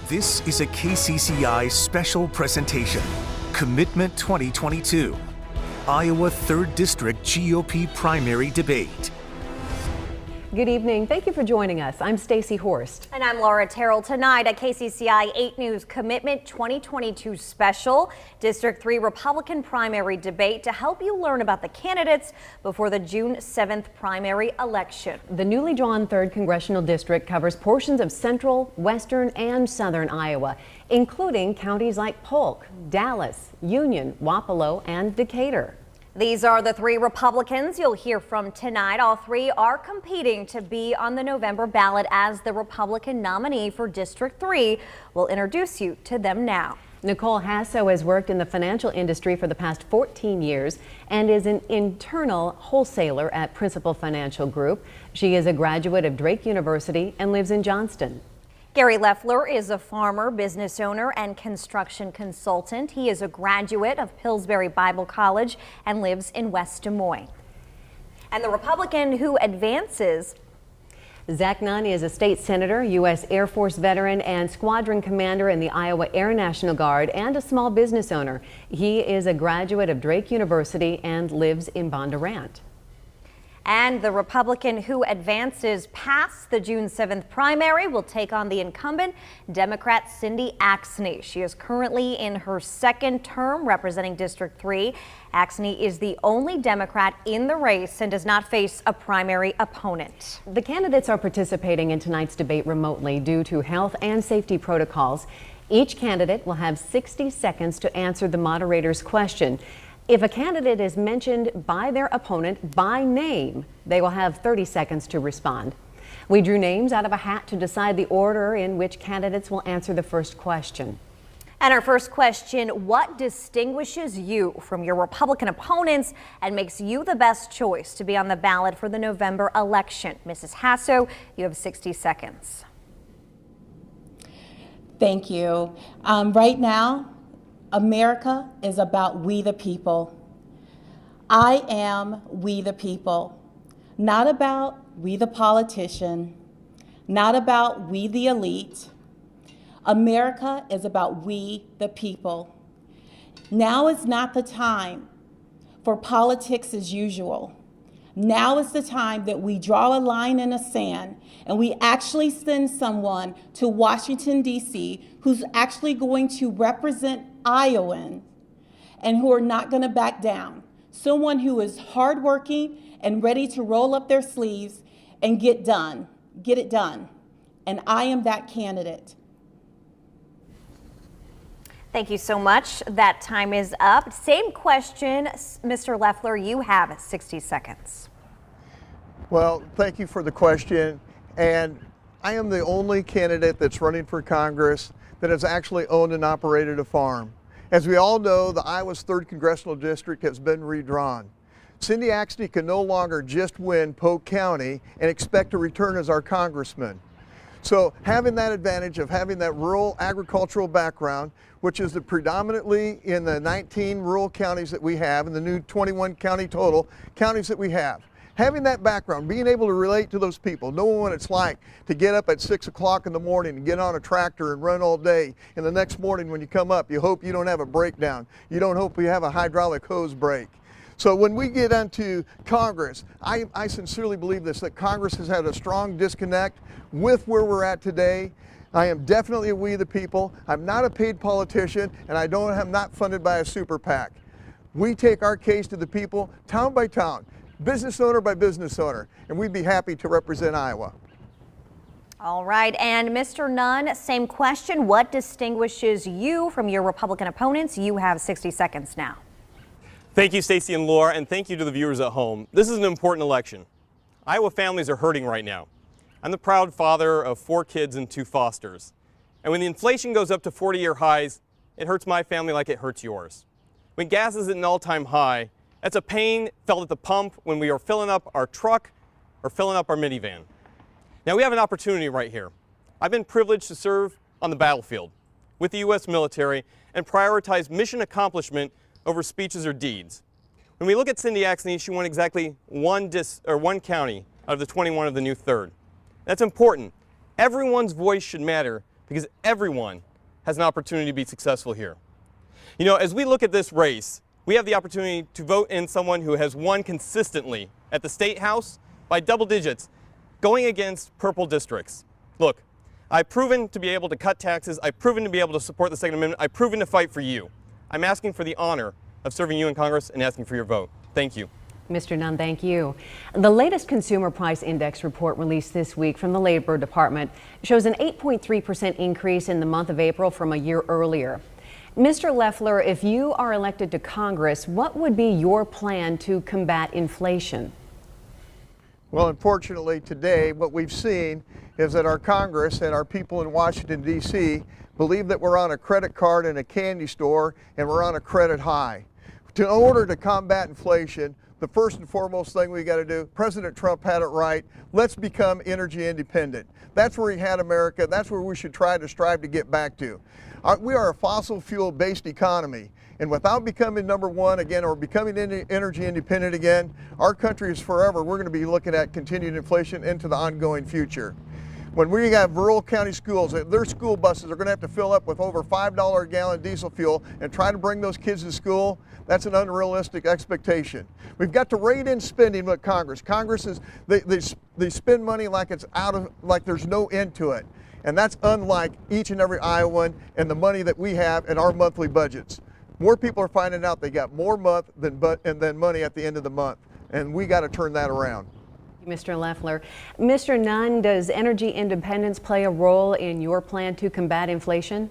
This is a KCCI special presentation, Commitment 2022, Iowa 3rd District GOP primary debate. Good evening. Thank you for joining us. I'm Stacy Horst. And I'm Laura Terrell. Tonight, a KCCI 8 News Commitment 2022 special District 3 Republican primary debate to help you learn about the candidates before the June 7th primary election. The newly drawn 3rd Congressional District covers portions of central, western, and southern Iowa, including counties like Polk, Dallas, Union, Wapello, and Decatur. These are the 3 Republicans you'll hear from tonight. All 3 are competing to be on the November ballot as the Republican nominee for District 3. We'll introduce you to them now. Nicole Hasso has worked in the financial industry for the past 14 years and is an internal wholesaler at Principal Financial Group. She is a graduate of Drake University and lives in Johnston. Gary Leffler is a farmer, business owner, and construction consultant. He is a graduate of Pillsbury Bible College and lives in West Des Moines. And the Republican who advances. Zach Nunn is a state senator, U.S. Air Force veteran, and squadron commander in the Iowa Air National Guard, and a small business owner. He is a graduate of Drake University and lives in Bondurant. And the Republican who advances past the June 7th primary will take on the incumbent Democrat Cindy Axne. She is currently in her 2nd term representing District 3. Axne is the only Democrat in the race and does not face a primary opponent. The candidates are participating in tonight's debate remotely due to health and safety protocols. Each candidate will have 60 seconds to answer the moderator's question. If a candidate is mentioned by their opponent by name, they will have 30 seconds to respond. We drew names out of a hat to decide the order in which candidates will answer the first question. And our first question, what distinguishes you from your Republican opponents and makes you the best choice to be on the ballot for the November election? Mrs. Hasso, you have 60 seconds. Thank you. Right now, America is about we the people. I am we the people, not about we the politician, not about we the elite. America is about we the people. Now is not the time for politics as usual. Now is the time that we draw a line in the sand and we actually send someone to Washington, D.C. who's actually going to represent Iowans and who are not going to back down. Someone who is hardworking and ready to roll up their sleeves and get it done. And I am that candidate. Thank you so much. That time is up. Same question, Mr. Leffler, you have 60 seconds. Well, thank you for the question. And I am the only candidate that's running for Congress that has actually owned and operated a farm. As we all know, the Iowa's 3rd Congressional District has been redrawn. Cindy Axne can no longer just win Polk County and expect to return as our congressman. So having that advantage of having that rural agricultural background, which is predominantly in the 19 rural counties that we have, and the new 21 county total counties that we have. Having that background, being able to relate to those people, knowing what it's like to get up at 6 o'clock in the morning and get on a tractor and run all day, and the next morning when you come up, you hope you don't have a breakdown. You don't hope you have a hydraulic hose break. So when we get into Congress, I sincerely believe this, that Congress has had a strong disconnect with where we're at today. I am definitely a we the people. I'm not a paid politician, and I'm not funded by a super PAC. We take our case to the people, town by town, business owner by business owner, and we'd be happy to represent Iowa. All right, and Mr. Nunn, same question. What distinguishes you from your Republican opponents? You have 60 seconds now. Thank you, Stacy and Laura, and thank you to the viewers at home. This is an important election. Iowa families are hurting right now. I'm the proud father of 4 kids and 2 fosters. And when the inflation goes up to 40-year highs, it hurts my family like it hurts yours. When gas is at an all-time high, that's a pain felt at the pump when we are filling up our truck or filling up our minivan. Now we have an opportunity right here. I've been privileged to serve on the battlefield with the U.S. military and prioritize mission accomplishment over speeches or deeds. When we look at Cindy Axne, she won exactly one county out of the 21 of the new 3rd. That's important. Everyone's voice should matter because everyone has an opportunity to be successful here. You know, as we look at this race, we have the opportunity to vote in someone who has won consistently at the State House by double digits, going against purple districts. Look, I've proven to be able to cut taxes. I've proven to be able to support the Second Amendment. I've proven to fight for you. I'm asking for the honor of serving you in Congress and asking for your vote. Thank you. Mr. Nunn, thank you. The latest Consumer Price Index report released this week from the Labor Department shows an 8.3% increase in the month of April from a year earlier. Mr. Loeffler, if you are elected to Congress, what would be your plan to combat inflation? Well, unfortunately, today what we've seen is that our Congress and our people in Washington, D.C. believe that we're on a credit card in a candy store and we're on a credit high. In order to combat inflation, the first and foremost thing we got to do, President Trump had it right, let's become energy independent. That's where he had America. That's where we should strive to get back to. We are a fossil fuel based economy, and without becoming number one again or becoming energy independent again, our country is forever. We're going to be looking at continued inflation into the ongoing future. When we have rural county schools, their school buses are going to have to fill up with over $5 a gallon diesel fuel and try to bring those kids to school. That's an unrealistic expectation. We've got to rein in spending with Congress. Congress is, they spend money like it's like there's no end to it. And that's unlike each and every Iowan and the money that we have in our monthly budgets. More people are finding out they got more month than money at the end of the month. And we got to turn that around. Mr. Loeffler. Mr. Nunn, does energy independence play a role in your plan to combat inflation?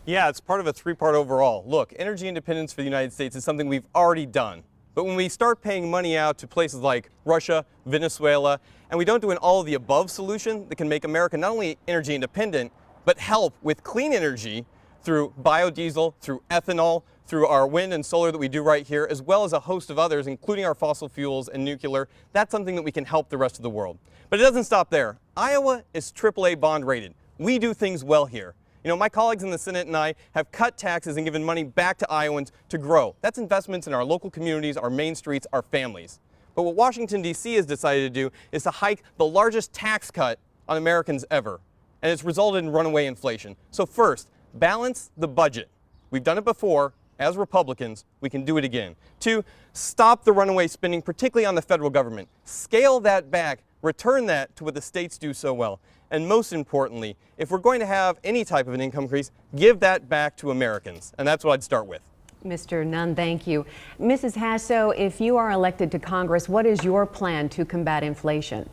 Yeah, it's part of a three-part overall. Look, energy independence for the United States is something we've already done. But when we start paying money out to places like Russia, Venezuela, and we don't do an all-of-the-above solution that can make America not only energy independent, but help with clean energy through biodiesel, through ethanol, through our wind and solar that we do right here, as well as a host of others, including our fossil fuels and nuclear, that's something that we can help the rest of the world. But it doesn't stop there. Iowa is AAA bond rated. We do things well here. You know, my colleagues in the Senate and I have cut taxes and given money back to Iowans to grow. That's investments in our local communities, our main streets, our families. But what Washington, D.C. has decided to do is to hike the largest tax cut on Americans ever. And it's resulted in runaway inflation. So first, balance the budget. We've done it before. As Republicans, we can do it again. 2, stop the runaway spending, particularly on the federal government. Scale that back. Return that to what the states do so well. And most importantly, if we're going to have any type of an income increase, give that back to Americans. And that's what I'd start with. Mr. Nunn, thank you. Mrs. Hasso, if you are elected to Congress, what is your plan to combat inflation?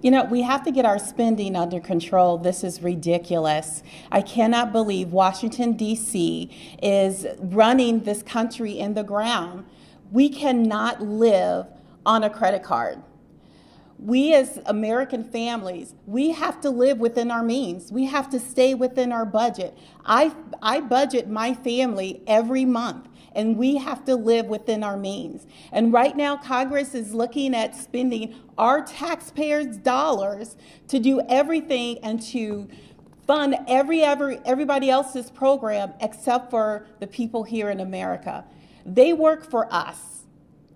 You know, we have to get our spending under control. This is ridiculous. I cannot believe Washington, D.C. is running this country in the ground. We cannot live on a credit card. We as American families, we have to live within our means. We have to stay within our budget. I budget my family every month, and we have to live within our means. And right now, Congress is looking at spending our taxpayers' dollars to do everything and to fund everybody else's program except for the people here in America. They work for us.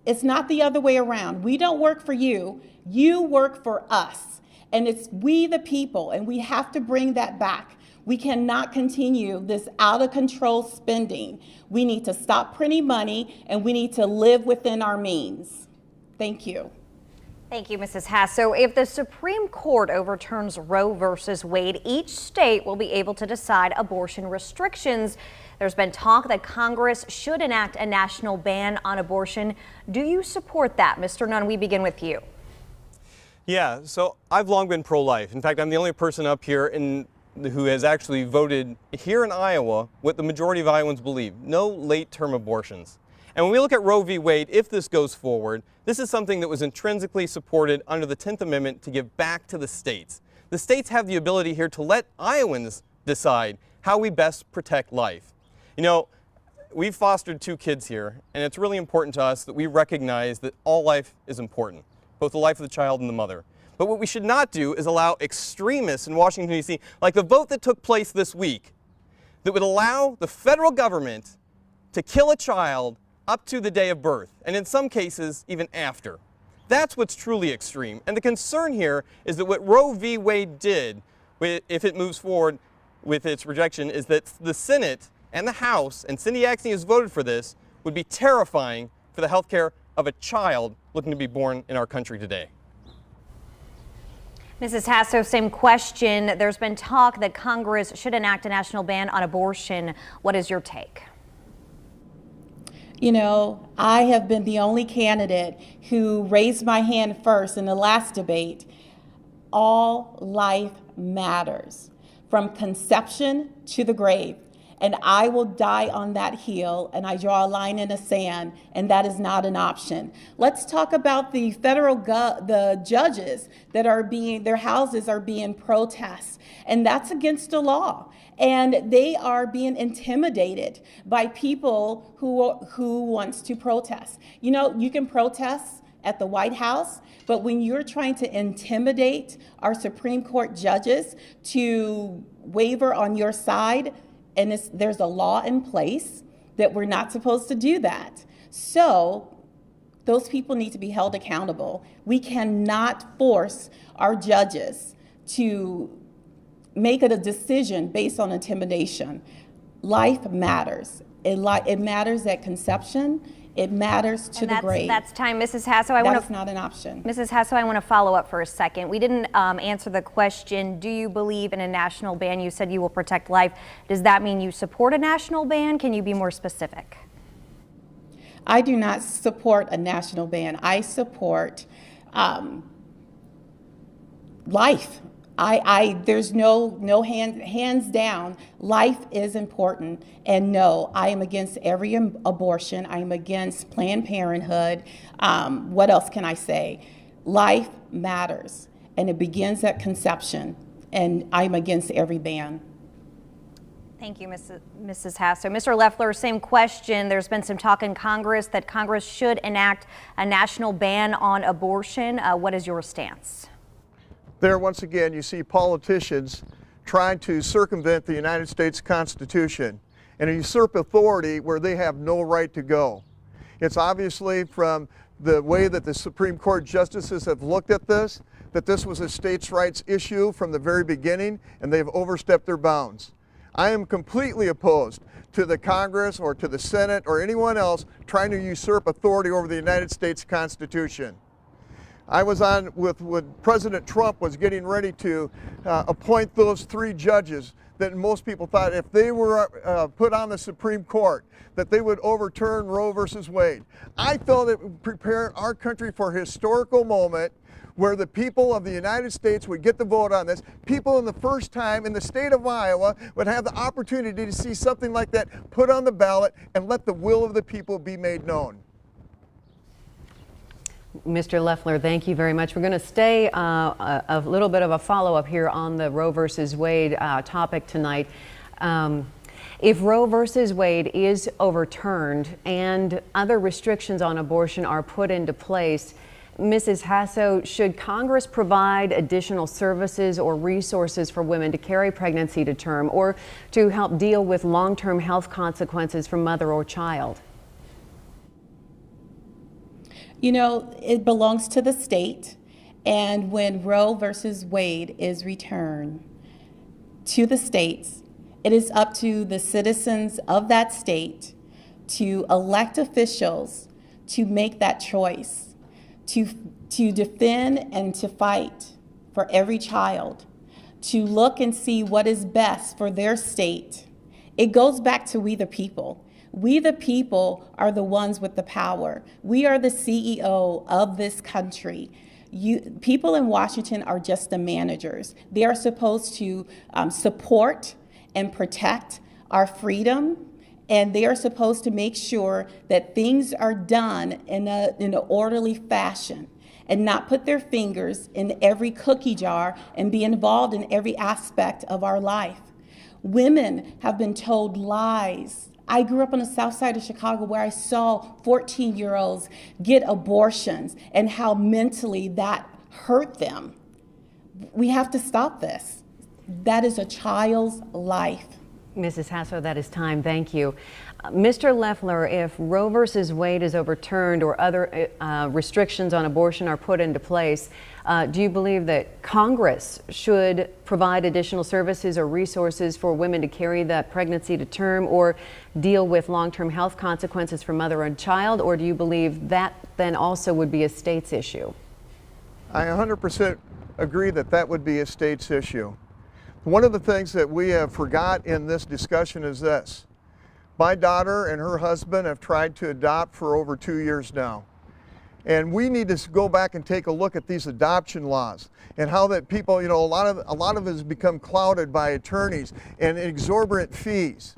It's not the other way around. We don't work for you. You work for us. And it's we the people, and we have to bring that back. We cannot continue this out of control spending. We need to stop printing money, and we need to live within our means. Thank you. Thank you, Mrs. Hasso. If the Supreme Court overturns Roe versus Wade, each state will be able to decide abortion restrictions. There's been talk that Congress should enact a national ban on abortion. Do you support that? Mr. Nunn, we begin with you. Yeah, so I've long been pro-life. In fact, I'm the only person up here who has actually voted here in Iowa what the majority of Iowans believe: no late-term abortions. And when we look at Roe v. Wade, if this goes forward, this is something that was intrinsically supported under the 10th Amendment to give back to the states. The states have the ability here to let Iowans decide how we best protect life. You know, we've fostered 2 kids here, and it's really important to us that we recognize that all life is important, both the life of the child and the mother. But what we should not do is allow extremists in Washington, D.C., like the vote that took place this week, that would allow the federal government to kill a child up to the day of birth, and in some cases, even after. That's what's truly extreme. And the concern here is that what Roe v. Wade did if it moves forward with its rejection, is that the Senate and the House, and Cindy Axne has voted for this, would be terrifying for the health care of a child looking to be born in our country today. Mrs. Hasso, same question. There's been talk that Congress should enact a national ban on abortion. What is your take? You know, I have been the only candidate who raised my hand first in the last debate. All life matters, from conception to the grave. And I will die on that hill, and I draw a line in the sand, and that is not an option. Let's talk about the the judges that are their houses are being protested, and that's against the law. And they are being intimidated by people who wants to protest. You know, you can protest at the White House, but when you're trying to intimidate our Supreme Court judges to waver on your side, and there's a law in place that we're not supposed to do that. So those people need to be held accountable. We cannot force our judges to make it a decision based on intimidation. Life matters. It matters at conception. It matters to the grave. That's time. Mrs. Hasso, That's not an option. Mrs. Hasso, I want to follow up for a second. We didn't answer the question, do you believe in a national ban? You said you will protect life. Does that mean you support a national ban? Can you be more specific? I do not support a national ban. I support life. There's no hands down. Life is important, and no, I am against every abortion. I am against Planned Parenthood. What else can I say? Life matters, and it begins at conception, and I'm against every ban. Thank you, Mrs. Hasso. Mr. Loeffler, same question. There's been some talk in Congress that Congress should enact a national ban on abortion. What is your stance? There, once again, you see politicians trying to circumvent the United States Constitution and usurp authority where they have no right to go. It's obviously from the way that the Supreme Court justices have looked at this, that this was a states' rights issue from the very beginning, and they've overstepped their bounds. I am completely opposed to the Congress or to the Senate or anyone else trying to usurp authority over the United States Constitution. I was on with when President Trump was getting ready to appoint those 3 judges that most people thought if they were put on the Supreme Court that they would overturn Roe versus Wade. I felt it would prepare our country for a historical moment where the people of the United States would get the vote on this. People in the first time in the state of Iowa would have the opportunity to see something like that put on the ballot and let the will of the people be made known. Mr. Loeffler, thank you very much. We're going to stay a little bit of a follow-up here on the Roe versus Wade topic tonight. If Roe versus Wade is overturned and other restrictions on abortion are put into place, Mrs. Hasso, should Congress provide additional services or resources for women to carry pregnancy to term or to help deal with long-term health consequences for mother or child? You know, it belongs to the state, and when Roe versus Wade is returned to the states, it is up to the citizens of that state to elect officials to make that choice, to defend and to fight for every child, to look and see what is best for their state. It goes back to we the people. We the people are the ones with the power. We are the CEO of this country. People in Washington are just the managers. They are supposed to support and protect our freedom, and they are supposed to make sure that things are done in an orderly fashion and not put their fingers in every cookie jar and be involved in every aspect of our life. Women have been told lies. I grew up on the south side of Chicago where I saw 14-year-olds get abortions and how mentally that hurt them. We have to stop this. That is a child's life. Mrs. Hasso, that is time. Thank you. Mr. Loeffler, if Roe versus Wade is overturned or other restrictions on abortion are put into place, do you believe that Congress should provide additional services or resources for women to carry that pregnancy to term or deal with long-term health consequences for mother and child? Or do you believe that then also would be a state's issue? I 100% agree that that would be a state's issue. One of the things that we have forgot in this discussion is this. My daughter and her husband have tried to adopt for over 2 years now. And we need to go back and take a look at these adoption laws and how that people, you know, a lot of it has become clouded by attorneys and exorbitant fees.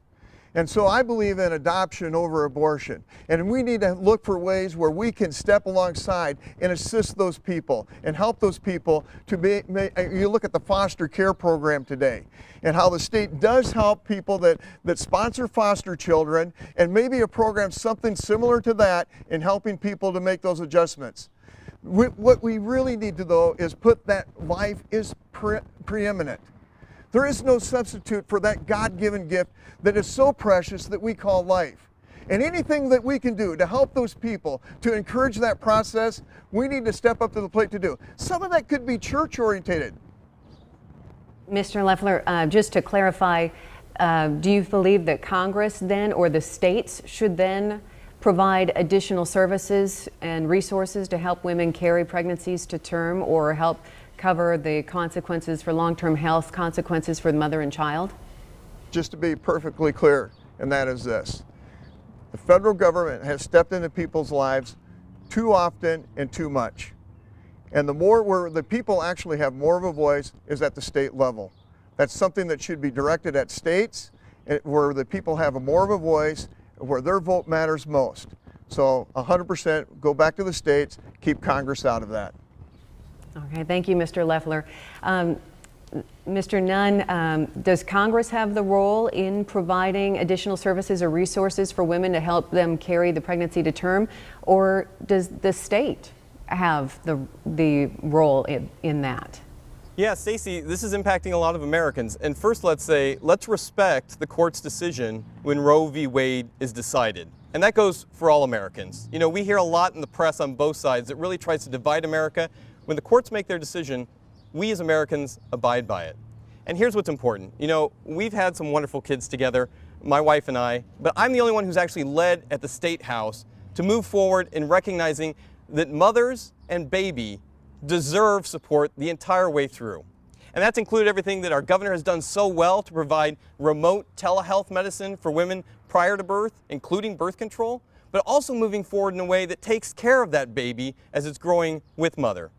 And so I believe in adoption over abortion. And we need to look for ways where we can step alongside and assist those people and help those people to be, you look at the foster care program today and how the state does help people that sponsor foster children, and maybe a program something similar to that in helping people to make those adjustments. What we really need to though is put that life is preeminent. There is no substitute for that God-given gift that is so precious that we call life. And anything that we can do to help those people, to encourage that process, we need to step up to the plate to do. Some of that could be church-orientated. Mr. Loeffler, just to clarify, do you believe that Congress then or the states should then provide additional services and resources to help women carry pregnancies to term or help cover the consequences for long-term health consequences for the mother and child? Just to be perfectly clear, and that is this. The federal government has stepped into people's lives too often and too much. And the more where the people actually have more of a voice is at the state level. That's something that should be directed at states where the people have more of a voice, where their vote matters most. So 100% go back to the states, keep Congress out of that. Okay, thank you, Mr. Loeffler. Mr. Nunn, does Congress have the role in providing additional services or resources for women to help them carry the pregnancy to term, or does the state have the role in that? Yeah, Stacey, this is impacting a lot of Americans. And first, let's respect the court's decision when Roe v. Wade is decided. And that goes for all Americans. You know, we hear a lot in the press on both sides that really tries to divide America. When the courts make their decision, we as Americans abide by it. And here's what's important. You know, we've had some wonderful kids together, my wife and I, but I'm the only one who's actually led at the State House to move forward in recognizing that mothers and baby deserve support the entire way through. And that's included everything that our governor has done so well to provide remote telehealth medicine for women prior to birth, including birth control, but also moving forward in a way that takes care of that baby as it's growing with mother.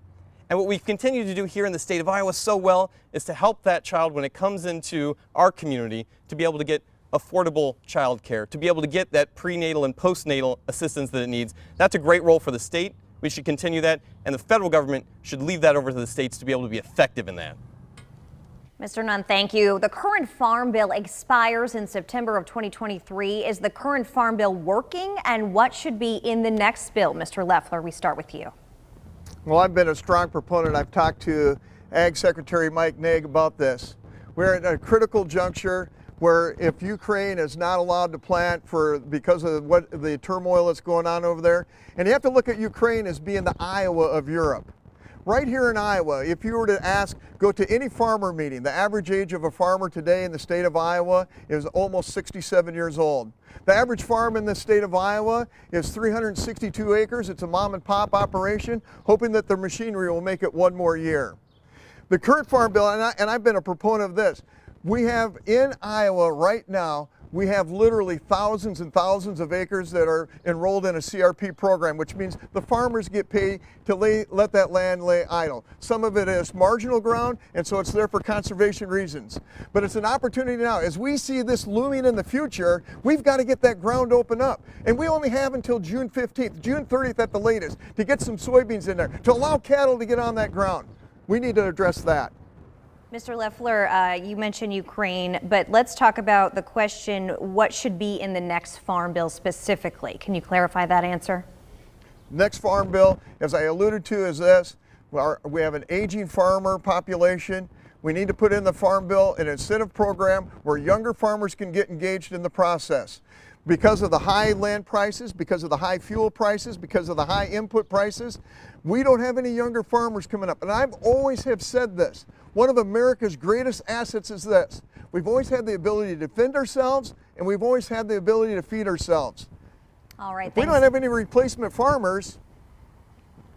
And what we've continued to do here in the state of Iowa so well is to help that child when it comes into our community to be able to get affordable child care, to be able to get that prenatal and postnatal assistance that it needs. That's a great role for the state. We should continue that, and the federal government should leave that over to the states to be able to be effective in that. Mr. Nunn, thank you. The current farm bill expires in September of 2023. Is the current farm bill working, and what should be in the next bill? Mr. Loeffler, we start with you. Well, I've been a strong proponent. I've talked to Ag Secretary Mike Naig about this. We're at a critical juncture where if Ukraine is not allowed to plant because of what the turmoil that's going on over there, and you have to look at Ukraine as being the Iowa of Europe. Right here in Iowa, if you were to go to any farmer meeting, the average age of a farmer today in the state of Iowa is almost 67 years old. The average farm in the state of Iowa is 362 acres. It's a mom and pop operation, hoping that their machinery will make it one more year. The current farm bill, and I've been a proponent of this, we have in Iowa right now, we have literally thousands and thousands of acres that are enrolled in a CRP program, which means the farmers get paid to let that land lay idle. Some of it is marginal ground, and so it's there for conservation reasons. But it's an opportunity now. As we see this looming in the future, we've got to get that ground open up. And we only have until June 15th, June 30th at the latest, to get some soybeans in there, to allow cattle to get on that ground. We need to address that. Mr. Loeffler, you mentioned Ukraine, but let's talk about the question, what should be in the next farm bill specifically? Can you clarify that answer? Next farm bill, as I alluded to, is this. We have an aging farmer population. We need to put in the farm bill an incentive program where younger farmers can get engaged in the process. because of the high land prices, because of the high fuel prices, because of the high input prices, we don't have any younger farmers coming up. And I've always have said this, one of America's greatest assets is this. We've always had the ability to defend ourselves, and we've always had the ability to feed ourselves. All right. If we don't have any replacement farmers,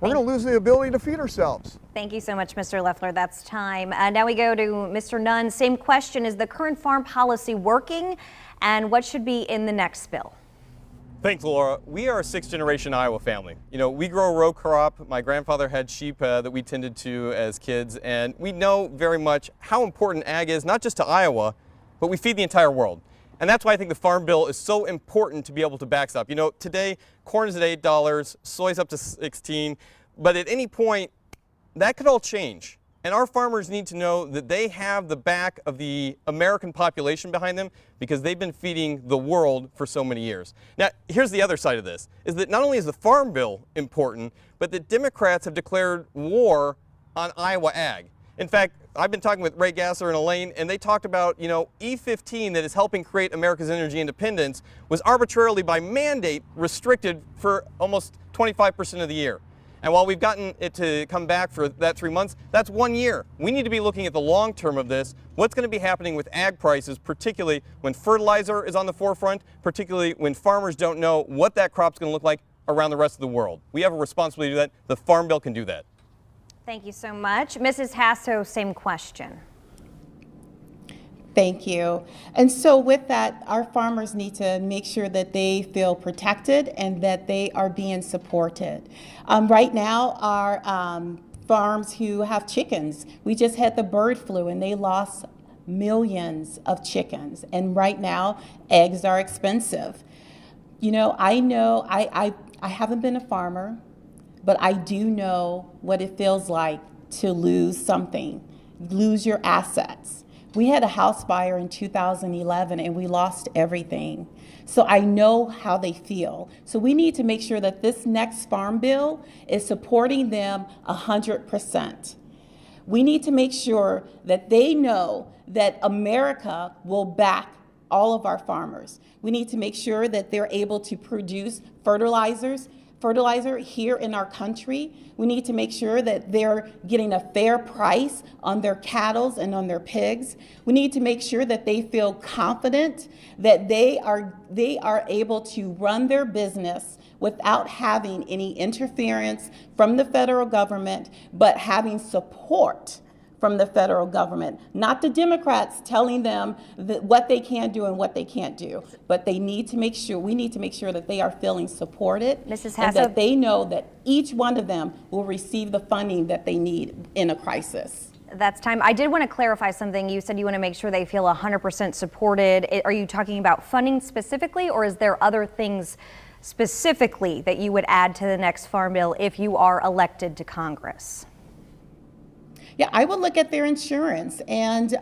we're going to lose the ability to feed ourselves. Thank you so much, Mr. Loeffler. That's time. Now we go to Mr. Nunn. Same question. Is the current farm policy working? And what should be in the next bill? Thanks, Laura. We are a sixth-generation Iowa family. You know, we grow a row crop. My grandfather had sheep that we tended to as kids, and we know very much how important ag is, not just to Iowa, but we feed the entire world. And that's why I think the Farm Bill is so important to be able to backstop. You know, today, corn is at $8, soy's up to $16, but at any point, that could all change. And our farmers need to know that they have the back of the American population behind them because they've been feeding the world for so many years. Now, here's the other side of this, is that not only is the Farm Bill important, but that Democrats have declared war on Iowa ag. In fact, I've been talking with Ray Gassler and Elaine, and they talked about, you know, E15 that is helping create America's energy independence was arbitrarily by mandate restricted for almost 25% of the year. And while we've gotten it to come back for that 3 months, that's 1 year. We need to be looking at the long term of this. What's going to be happening with ag prices, particularly when fertilizer is on the forefront, particularly when farmers don't know what that crop's going to look like around the rest of the world. We have a responsibility to do that. The Farm Bill can do that. Thank you so much. Mrs. Hasso, same question. Thank you. And so with that, our farmers need to make sure that they feel protected and that they are being supported. Right now, our farms who have chickens, we just had the bird flu and they lost millions of chickens. And right now, eggs are expensive. You know I haven't been a farmer, but I do know what it feels like to lose something, lose your assets. We had a house fire in 2011 and we lost everything. So I know how they feel. So we need to make sure that this next Farm Bill is supporting them 100%. We need to make sure that they know that America will back all of our farmers. We need to make sure that they're able to produce fertilizer here in our country. We need to make sure that they're getting a fair price on their cattle and on their pigs. We need to make sure that they feel confident that they are able to run their business without having any interference from the federal government, but having support from the federal government, not the Democrats telling them what they can do and what they can't do, but we need to make sure that they are feeling supported, Mrs. and that they know that each one of them will receive the funding that they need in a crisis. That's time. I did want to clarify something. You said you want to make sure they feel 100% supported. Are you talking about funding specifically, or is there other things specifically that you would add to the next Farm Bill if you are elected to Congress? Yeah, I would look at their insurance, and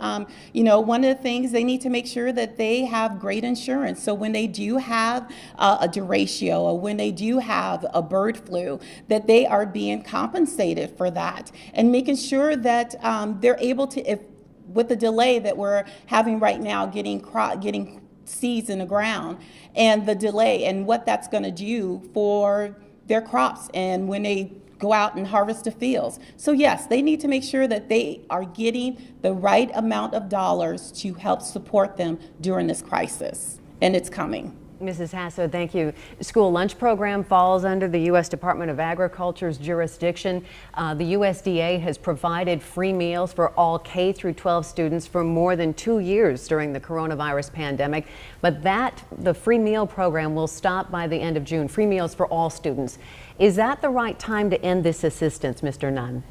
you know, one of the things, they need to make sure that they have great insurance. So when they do have a derecho, or when they do have a bird flu, that they are being compensated for that, and making sure that they're able to, with the delay that we're having right now, getting seeds in the ground, and the delay, and what that's going to do for their crops, and when they go out and harvest the fields. So yes, they need to make sure that they are getting the right amount of dollars to help support them during this crisis, and it's coming. Mrs. Hasso, thank you. School lunch program falls under the U.S. Department of Agriculture's jurisdiction. The USDA has provided free meals for all K through 12 students for more than 2 years during the coronavirus pandemic. But the free meal program will stop by the end of June. Free meals for all students. Is that the right time to end this assistance, Mr. Nunn?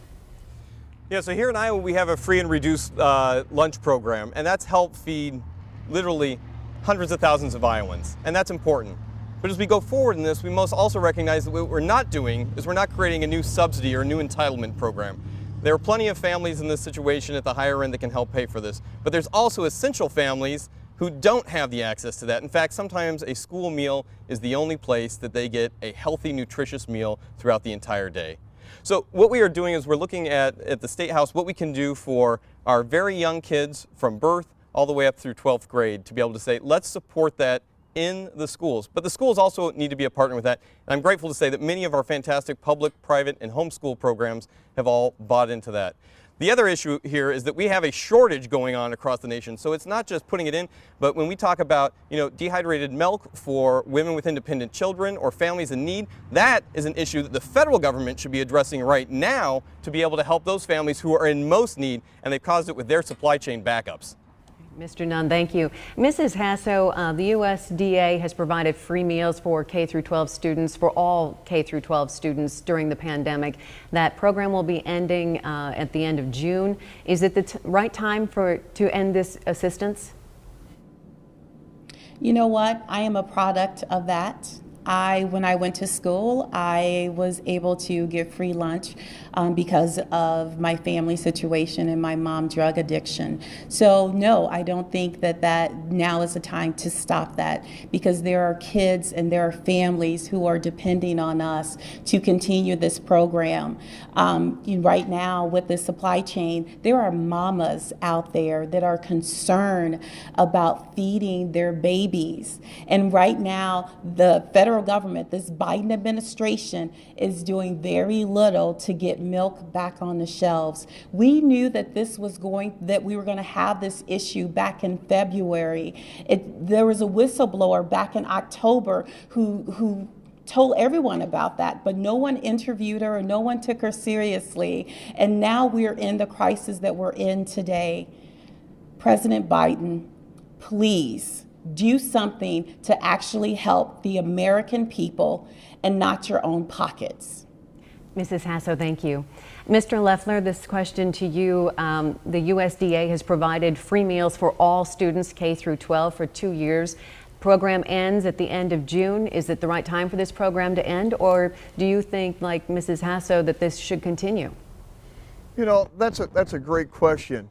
Yeah, so here in Iowa we have a free and reduced lunch program, and that's helped feed literally hundreds of thousands of Iowans, and that's important. But as we go forward in this, we must also recognize that what we're not doing is we're not creating a new subsidy or a new entitlement program. There are plenty of families in this situation at the higher end that can help pay for this, but there's also essential families who don't have the access to that. In fact, sometimes a school meal is the only place that they get a healthy, nutritious meal throughout the entire day. So what we are doing is we're looking at the State House what we can do for our very young kids from birth all the way up through 12th grade to be able to say, let's support that in the schools. But the schools also need to be a partner with that. And I'm grateful to say that many of our fantastic public, private, and homeschool programs have all bought into that. The other issue here is that we have a shortage going on across the nation. So it's not just putting it in, but when we talk about, dehydrated milk for women with independent children or families in need, that is an issue that the federal government should be addressing right now to be able to help those families who are in most need, and they've caused it with their supply chain backups. Mr. Nunn, thank you. Mrs. Hasso, the USDA has provided free meals for K through 12 students, for all K through 12 students during the pandemic. That program will be ending at the end of June. Is it the right time to end this assistance? You know what? I am a product of that. When I went to school, I was able to get free lunch because of my family situation and my mom's drug addiction. So no, I don't think that now is the time to stop that, because there are kids and there are families who are depending on us to continue this program. Right now with the supply chain, there are mamas out there that are concerned about feeding their babies. And right now, the federal government, this Biden administration, is doing very little to get milk back on the shelves. We knew that we were going to have this issue back in February. There was a whistleblower back in October who told everyone about that, but no one interviewed her and no one took her seriously. And now we're in the crisis that we're in today. President Biden, please do something to actually help the American people and not your own pockets. Mrs. Hasso, thank you. Mr. Loeffler, this question to you. The USDA has provided free meals for all students K through 12 for 2 years. Program ends at the end of June. Is it the right time for this program to end, or do you think, like Mrs. Hasso, that this should continue? That's a great question.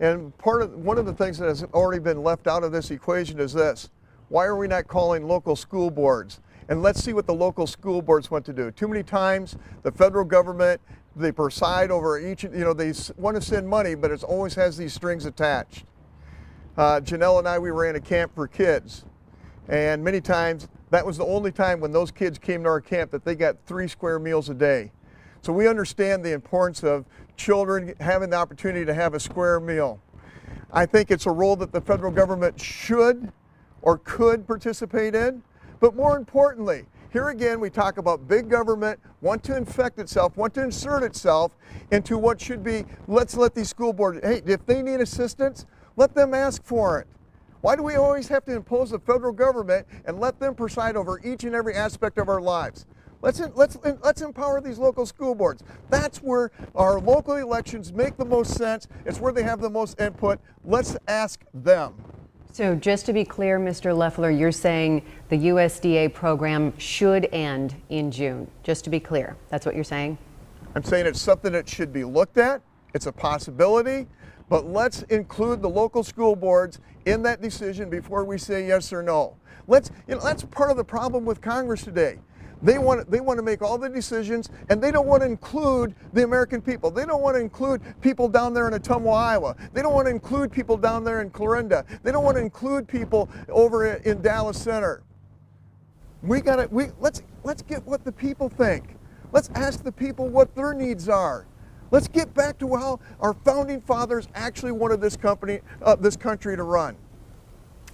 And one of the things that has already been left out of this equation is this: why are we not calling local school boards? And let's see what the local school boards want to do. Too many times, the federal government, they preside over each, they want to send money, but it always has these strings attached. Janelle and I, we ran a camp for kids. And many times, that was the only time when those kids came to our camp that they got 3 square meals a day. So we understand the importance of children having the opportunity to have a square meal. I think it's a role that the federal government should or could participate in. But more importantly, here again we talk about big government want to infect itself, want to insert itself into what should be, let's let these school boards, hey, if they need assistance, let them ask for it. Why do we always have to impose the federal government and let them preside over each and every aspect of our lives? Let's empower these local school boards. That's where our local elections make the most sense. It's where they have the most input. Let's ask them. So just to be clear, Mr. Loeffler, you're saying the USDA program should end in June. Just to be clear, that's what you're saying? I'm saying it's something that should be looked at. It's a possibility, but let's include the local school boards in that decision before we say yes or no. That's part of the problem with Congress today. They want to make all the decisions, and they don't want to include the American people. They don't want to include people down there in Ottumwa, Iowa. They don't want to include people down there in Clarinda. They don't want to include people over in Dallas Center. Let's get what the people think. Let's ask the people what their needs are. Let's get back to how our founding fathers actually wanted this country to run.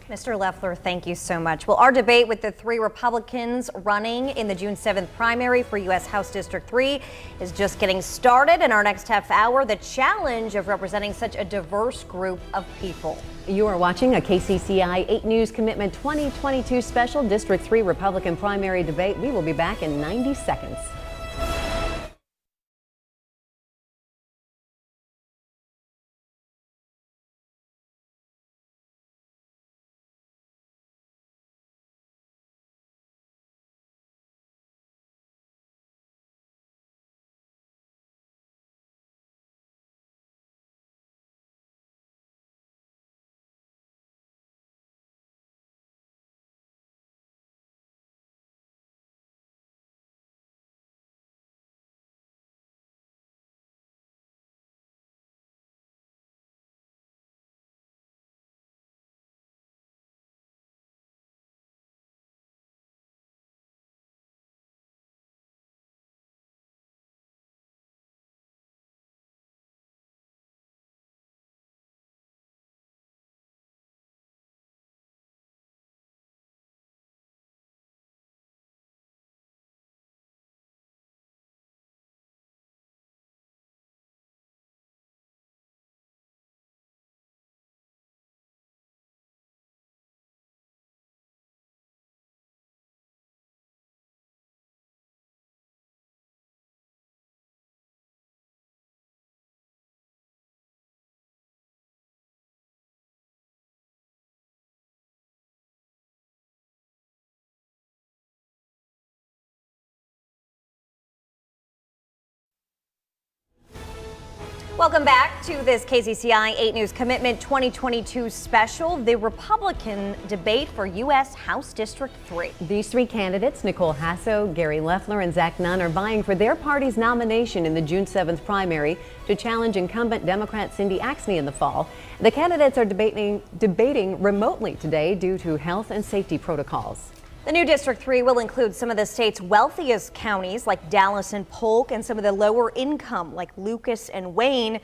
Mr. Loeffler, thank you so much. Well, our debate with the 3 Republicans running in the June 7th primary for U.S. House District 3 is just getting started. In our next half hour, the challenge of representing such a diverse group of people. You are watching a KCCI 8 News Commitment 2022 special District 3 Republican primary debate. We will be back in 90 seconds. Welcome back to this KCCI 8 News Commitment 2022 special, the Republican debate for U.S. House District 3. These three candidates, Nicole Hasso, Gary Loeffler, and Zach Nunn, are vying for their party's nomination in the June 7th primary to challenge incumbent Democrat Cindy Axne in the fall. The candidates are debating remotely today due to health and safety protocols. The new District 3 will include some of the state's wealthiest counties like Dallas and Polk, and some of the lower income like Lucas and Wayne.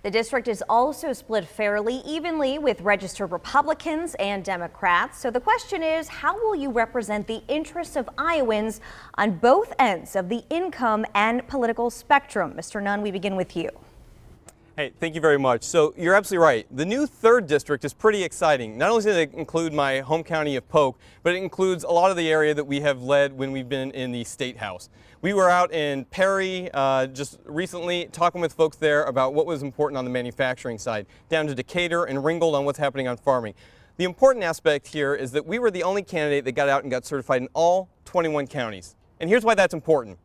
The district is also split fairly evenly with registered Republicans and Democrats. So the question is, how will you represent the interests of Iowans on both ends of the income and political spectrum? Mr. Nunn, we begin with you. Hey, thank you very much. So you're absolutely right. The new 3rd district is pretty exciting. Not only does it include my home county of Polk, but it includes a lot of the area that we have led when we've been in the State House. We were out in Perry just recently talking with folks there about what was important on the manufacturing side, down to Decatur and Ringgold on what's happening on farming. The important aspect here is that we were the only candidate that got out and got certified in all 21 counties. And here's why that's important.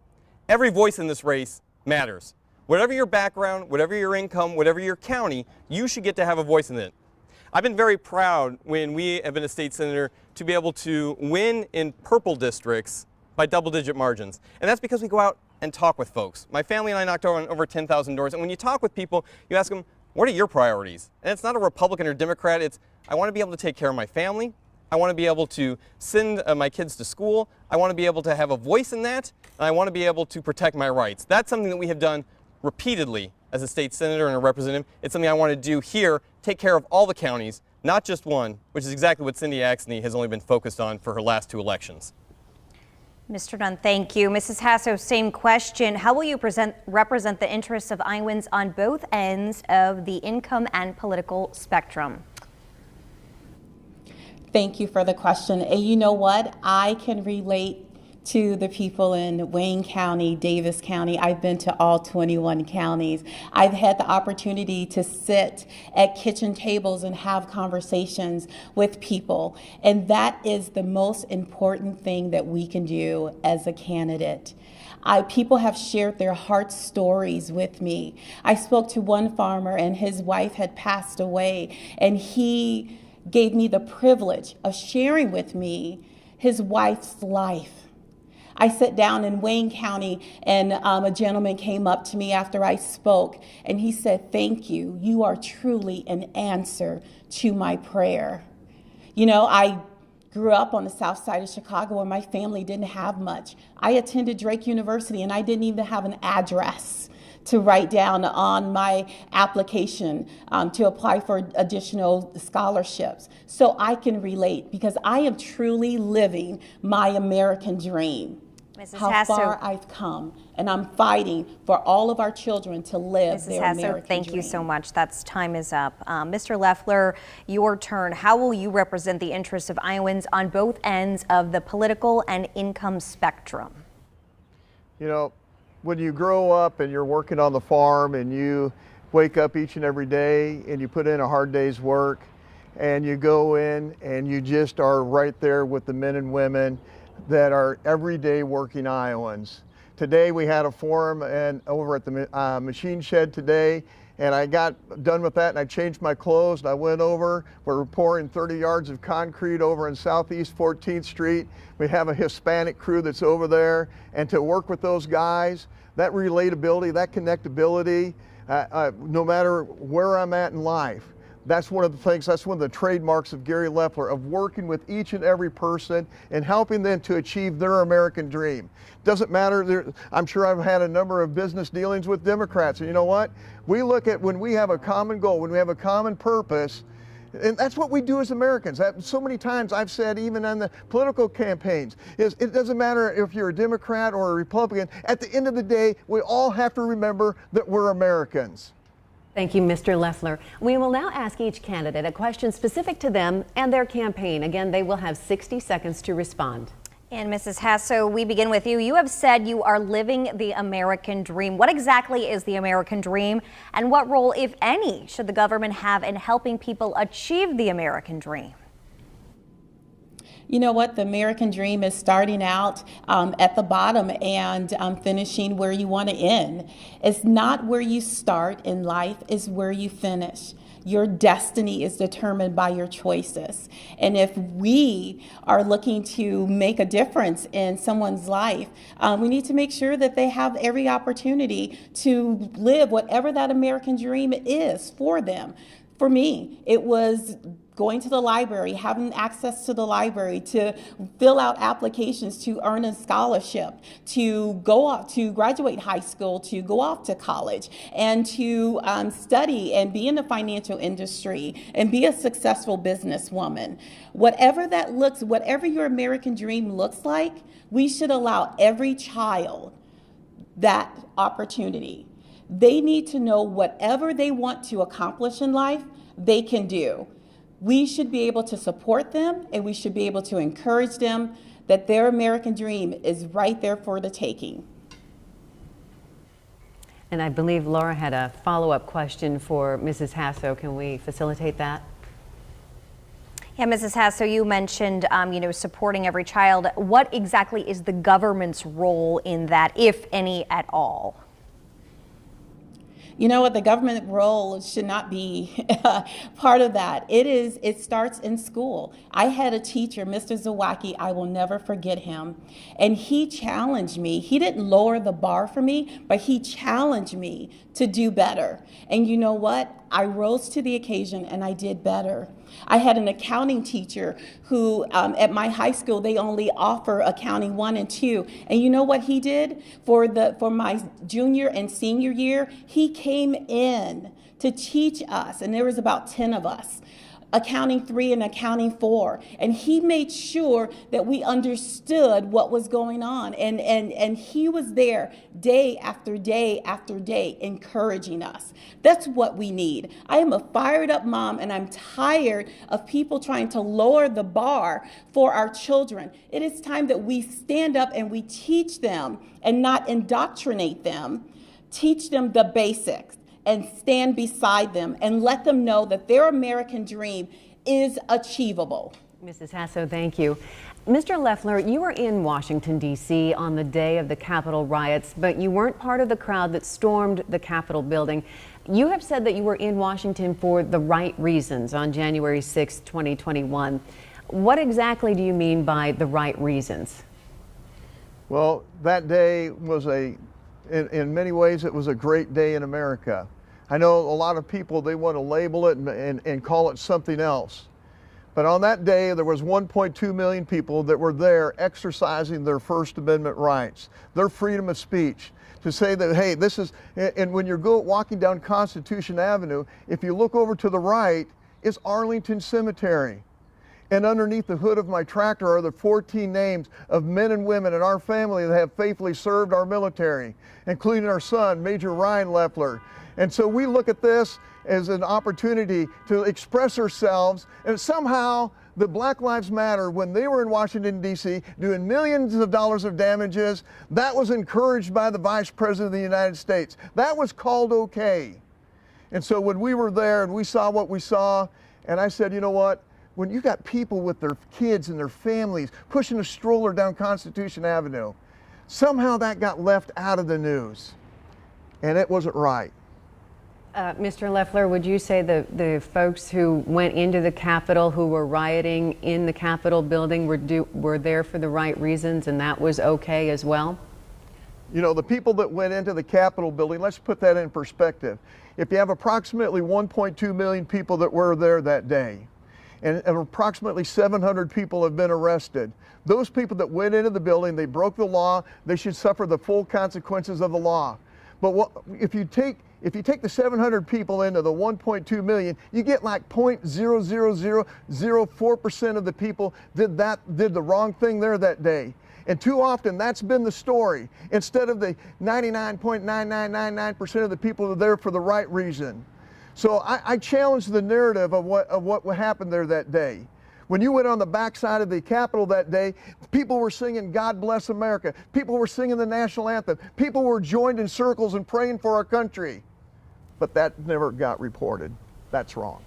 Every voice in this race matters. Whatever your background, whatever your income, whatever your county, you should get to have a voice in it. I've been very proud when we have been a state senator to be able to win in purple districts by double-digit margins. And that's because we go out and talk with folks. My family and I knocked on over 10,000 doors. And when you talk with people, you ask them, what are your priorities? And it's not a Republican or Democrat. It's, I want to be able to take care of my family. I want to be able to send my kids to school. I want to be able to have a voice in that. And I want to be able to protect my rights. That's something that we have done repeatedly as a state senator and a representative. It's something I want to do here, take care of all the counties, not just one, which is exactly what Cindy Axne has only been focused on for her last 2 elections. Mr. Nunn, thank you. Mrs. Hasso, same question. How will you represent the interests of Iowans on both ends of the income and political spectrum? Thank you for the question. And you know what? I can relate to the people in Wayne County, Davis County. I've been to all 21 counties. I've had the opportunity to sit at kitchen tables and have conversations with people. And that is the most important thing that we can do as a candidate. People have shared their heart stories with me. I spoke to one farmer and his wife had passed away, and he gave me the privilege of sharing with me his wife's life. I sat down in Wayne County, and a gentleman came up to me after I spoke, and he said, "Thank you. You are truly an answer to my prayer." You know, I grew up on the south side of Chicago where my family didn't have much. I attended Drake University, and I didn't even have an address to write down on my application to apply for additional scholarships. So I can relate because I am truly living my American dream. Mrs. How Hasso, far I've come, and I'm fighting for all of our children to live their American dream. Thank you so much. Time is up. Mr. Loeffler, your turn. How will you represent the interests of Iowans on both ends of the political and income spectrum? You know, when you grow up and you're working on the farm and you wake up each and every day and you put in a hard day's work and you go in and you just are right there with the men and women that are everyday working Iowans. Today we had a forum over at the machine shed today, and I got done with that and I changed my clothes and I went over. We're pouring 30 yards of concrete over in Southeast 14th Street. We have a Hispanic crew that's over there, and to work with those guys, that relatability, that connectability, no matter where I'm at in life, that's one of the things, that's one of the trademarks of Gary Loeffler, of working with each and every person and helping them to achieve their American dream. Doesn't matter, I'm sure I've had a number of business dealings with Democrats, and you know what? We look at when we have a common goal, when we have a common purpose, and that's what we do as Americans. So many times I've said, even on the political campaigns, it doesn't matter if you're a Democrat or a Republican. At the end of the day, we all have to remember that we're Americans. Thank you, Mr. Loeffler. We will now ask each candidate a question specific to them and their campaign. Again, they will have 60 seconds to respond. And Mrs. Hasso, we begin with you. You have said you are living the American dream. What exactly is the American dream, and what role, if any, should the government have in helping people achieve the American dream? You know what? The American dream is starting out at the bottom and finishing where you want to end. It's not where you start in life, it's where you finish. Your destiny is determined by your choices. And if we are looking to make a difference in someone's life, we need to make sure that they have every opportunity to live whatever that American dream is for them. For me, it was going to the library, having access to the library, to fill out applications to earn a scholarship, to go off to graduate high school, to go off to college, and to study and be in the financial industry and be a successful businesswoman. Whatever your American dream looks like, we should allow every child that opportunity. They need to know whatever they want to accomplish in life, they can do. We should be able to support them, and we should be able to encourage them that their American dream is right there for the taking. And I believe Laura had a follow-up question for Mrs. Hasso. Can we facilitate that? Yeah, Mrs. Hasso, you mentioned, supporting every child. What exactly is the government's role in that, if any at all? You know what, the government role should not be part of that. It starts in school. I had a teacher, Mr. Zawacki, I will never forget him. And he challenged me. He didn't lower the bar for me, but he challenged me to do better. And you know what? I rose to the occasion and I did better. I had an accounting teacher who, at my high school, they only offer accounting 1 and 2. And you know what he did? For my junior and senior year, he came in to teach us, and there was about 10 of us, accounting 3 and accounting 4. And he made sure that we understood what was going on. And he was there day after day after day encouraging us. That's what we need. I am a fired up mom, and I'm tired of people trying to lower the bar for our children. It is time that we stand up and we teach them and not indoctrinate them. Teach them the basics and stand beside them and let them know that their American dream is achievable. Mrs. Hasso, thank you. Mr. Loeffler, you were in Washington, D.C. on the day of the Capitol riots, but you weren't part of the crowd that stormed the Capitol building. You have said that you were in Washington for the right reasons on January 6, 2021. What exactly do you mean by the right reasons? Well, that day was in many ways, it was a great day in America. I know a lot of people, they want to label it and call it something else. But on that day, there was 1.2 million people that were there exercising their First Amendment rights, their freedom of speech, to say that, hey, this is, and when you're walking down Constitution Avenue, if you look over to the right, it's Arlington Cemetery. And underneath the hood of my tractor are the 14 names of men and women in our family that have faithfully served our military, including our son, Major Ryan Loeffler. And so we look at this as an opportunity to express ourselves, and somehow the Black Lives Matter, when they were in Washington, D.C., doing millions of dollars of damages, that was encouraged by the Vice President of the United States. That was called okay. And so when we were there and we saw what we saw, and I said, you know what? When you got people with their kids and their families pushing a stroller down Constitution Avenue, somehow that got left out of the news, and it wasn't right. Mr. Loeffler, would you say the folks who went into the Capitol, who were rioting in the Capitol building, were there for the right reasons, and that was okay as well? You know, the people that went into the Capitol building, let's put that in perspective. If you have approximately 1.2 million people that were there that day, and approximately 700 people have been arrested, those people that went into the building, they broke the law, they should suffer the full consequences of the law. But if you take the 700 people into the 1.2 million, you get like 0.00004% of the people did the wrong thing there that day. And too often that's been the story, instead of the 99.9999% of the people that are there for the right reason. So I challenge the narrative of what happened there that day. When you went on the backside of the Capitol that day, people were singing God Bless America. People were singing the national anthem. People were joined in circles and praying for our country. But that never got reported. That's wrong.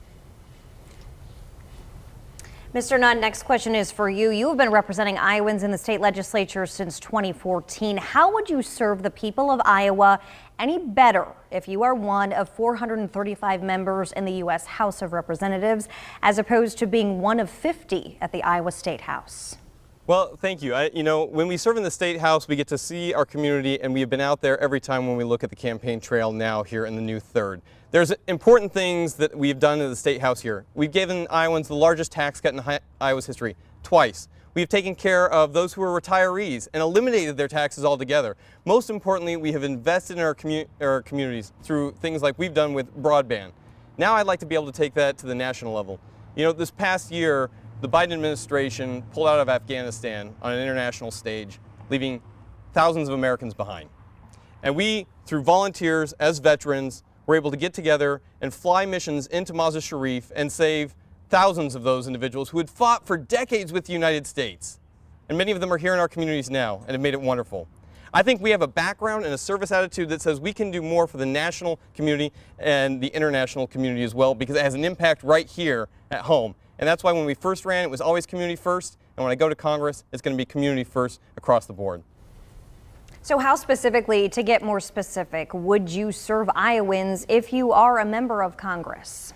Mr. Nunn, next question is for you. You have been representing Iowans in the state legislature since 2014. How would you serve the people of Iowa any better if you are one of 435 members in the U.S. House of Representatives, as opposed to being one of 50 at the Iowa State House? Well, thank you. When we serve in the State House, we get to see our community, and we have been out there every time when we look at the campaign trail now here in the new 3rd. There's important things that we've done in the State House here. We've given Iowans the largest tax cut in Iowa's history, twice. We've taken care of those who are retirees and eliminated their taxes altogether. Most importantly, we have invested in our communities through things like we've done with broadband. Now I'd like to be able to take that to the national level. This past year, the Biden administration pulled out of Afghanistan on an international stage, leaving thousands of Americans behind. And we, through volunteers as veterans, were able to get together and fly missions into Mazar Sharif and save thousands of those individuals who had fought for decades with the United States. And many of them are here in our communities now and have made it wonderful. I think we have a background and a service attitude that says we can do more for the national community and the international community as well, because it has an impact right here at home. And that's why when we first ran, it was always community first. And when I go to Congress, it's going to be community first across the board. So how specifically, to get more specific, would you serve Iowans if you are a member of Congress?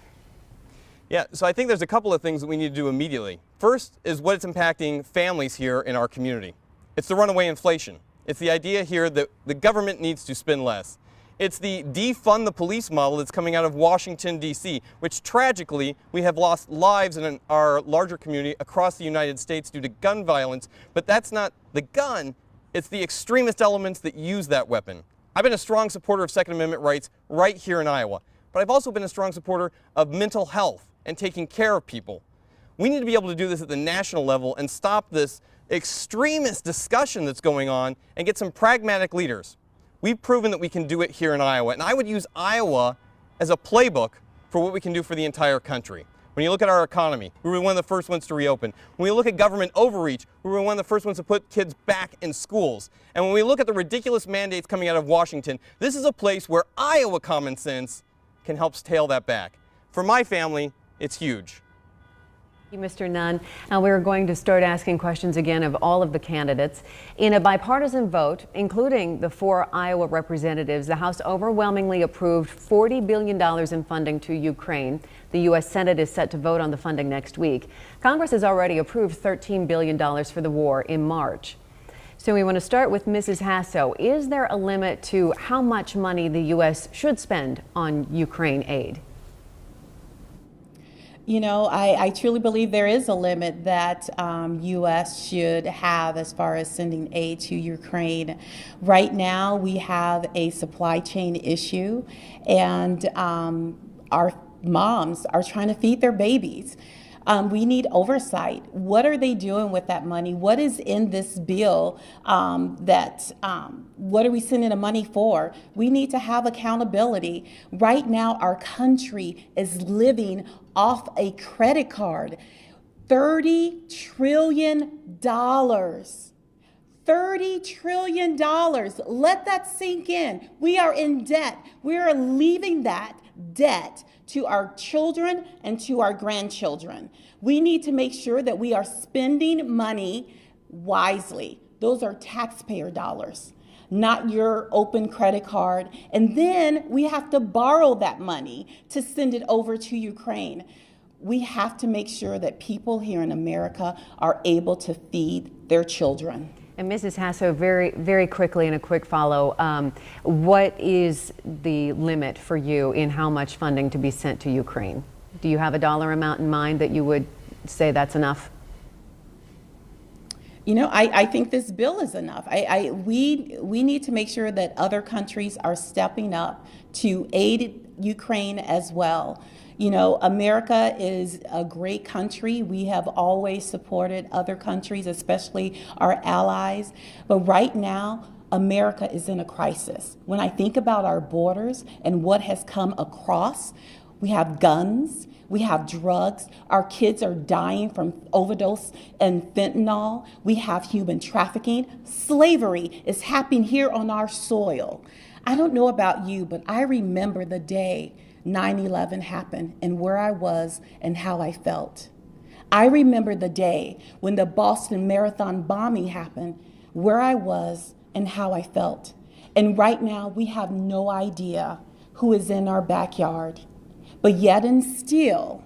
Yeah, so I think there's a couple of things that we need to do immediately. First is what it's impacting families here in our community. It's the runaway inflation. It's the idea here that the government needs to spend less. It's the defund the police model that's coming out of Washington, D.C., which tragically we have lost lives in our larger community across the United States due to gun violence. But that's not the gun, it's the extremist elements that use that weapon. I've been a strong supporter of Second Amendment rights right here in Iowa, but I've also been a strong supporter of mental health and taking care of people. We need to be able to do this at the national level and stop this extremist discussion that's going on and get some pragmatic leaders. We've proven that we can do it here in Iowa, and I would use Iowa as a playbook for what we can do for the entire country. When you look at our economy, we were one of the first ones to reopen. When we look at government overreach, we were one of the first ones to put kids back in schools. And when we look at the ridiculous mandates coming out of Washington, this is a place where Iowa common sense can help tail that back. For my family, it's huge. Thank you, Mr. Nunn. Now we're going to start asking questions again of all of the candidates. In a bipartisan vote, including the 4 Iowa representatives, the House overwhelmingly approved $40 billion in funding to Ukraine. The U.S. Senate is set to vote on the funding next week. Congress has already approved $13 billion for the war in March. So we want to start with Mrs. Hasso. Is there a limit to how much money the U.S. should spend on Ukraine aid? I truly believe there is a limit that U.S. should have as far as sending aid to Ukraine. Right now, we have a supply chain issue, and our moms are trying to feed their babies. We need oversight. What are they doing with that money? What is in this bill what are we sending the money for? We need to have accountability. Right now, our country is living off a credit card. $30 trillion. $30 trillion. Let that sink in. We are in debt. We are leaving that debt to our children and to our grandchildren. We need to make sure that we are spending money wisely. Those are taxpayer dollars, not your open credit card. And then we have to borrow that money to send it over to Ukraine. We have to make sure that people here in America are able to feed their children. And Mrs. Hasso, very, very quickly in a quick follow, what is the limit for you in how much funding to be sent to Ukraine? Do you have a dollar amount in mind that you would say that's enough? I think this bill is enough. We need to make sure that other countries are stepping up to aid Ukraine as well. America is a great country. We have always supported other countries, especially our allies. But right now, America is in a crisis. When I think about our borders and what has come across, we have guns, we have drugs, our kids are dying from overdose and fentanyl, we have human trafficking, slavery is happening here on our soil. I don't know about you, but I remember the day 9/11 happened and where I was and how I felt. I remember the day when the Boston Marathon bombing happened, where I was and how I felt. And right now, we have no idea who is in our backyard. But yet and still,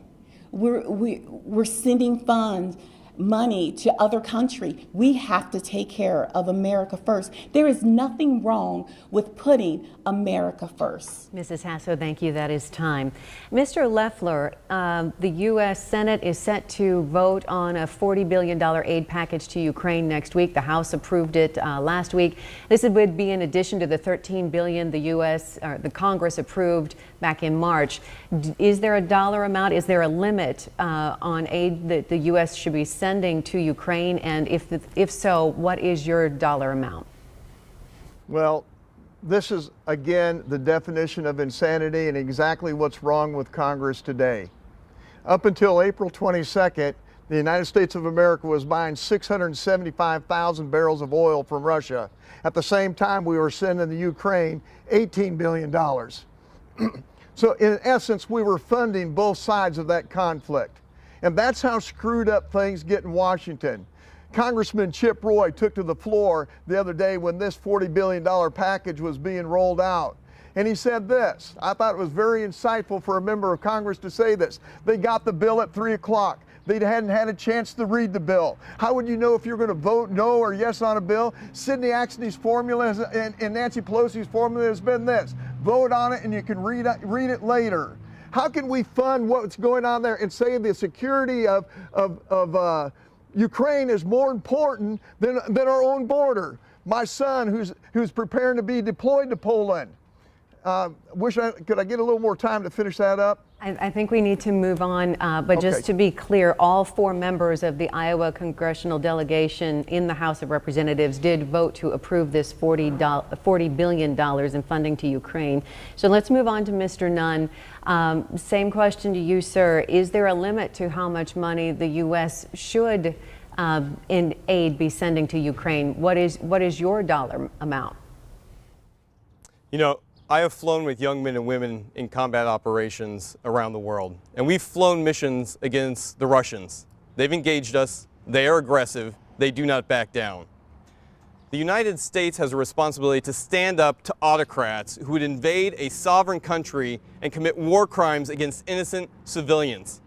we're sending funds, money to other countries. We have to take care of America first. There is nothing wrong with putting America first. Mrs. Hasso, thank you. That is time. Mr. Loeffler, the U.S. Senate is set to vote on a $40 billion aid package to Ukraine next week. The House approved it last week. This would be in addition to the $13 billion the Congress approved back in March. Is there a dollar amount? Is there a limit on aid that the U.S. should be sending to Ukraine? And if so, what is your dollar amount? Well, this is, again, the definition of insanity and exactly what's wrong with Congress today. Up until April 22nd, the United States of America was buying 675,000 barrels of oil from Russia. At the same time, we were sending the Ukraine $18 billion. So in essence, we were funding both sides of that conflict. And that's how screwed up things get in Washington. Congressman Chip Roy took to the floor the other day when this $40 billion package was being rolled out. And he said this. I thought it was very insightful for a member of Congress to say this. They got the bill at 3 o'clock. They hadn't had a chance to read the bill. How would you know if you're going to vote no or yes on a bill? Sidney Axne's formula and Nancy Pelosi's formula has been this. Vote on it and you can read it later. How can we fund what's going on there and say the security of Ukraine is more important than our own border? My son, who's preparing to be deployed to Poland. Could I get a little more time to finish that up? I think we need to move on, but Okay. just to be clear, all 4 members of the Iowa congressional delegation in the House of Representatives did vote to approve this $40 billion in funding to Ukraine. So let's move on to Mr. Nunn. Same question to you, sir. Is there a limit to how much money the U.S. should in aid be sending to Ukraine? What is your dollar amount? You know, I have flown with young men and women in combat operations around the world, and we've flown missions against the Russians. They've engaged us, they are aggressive, they do not back down. The United States has a responsibility to stand up to autocrats who would invade a sovereign country and commit war crimes against innocent civilians.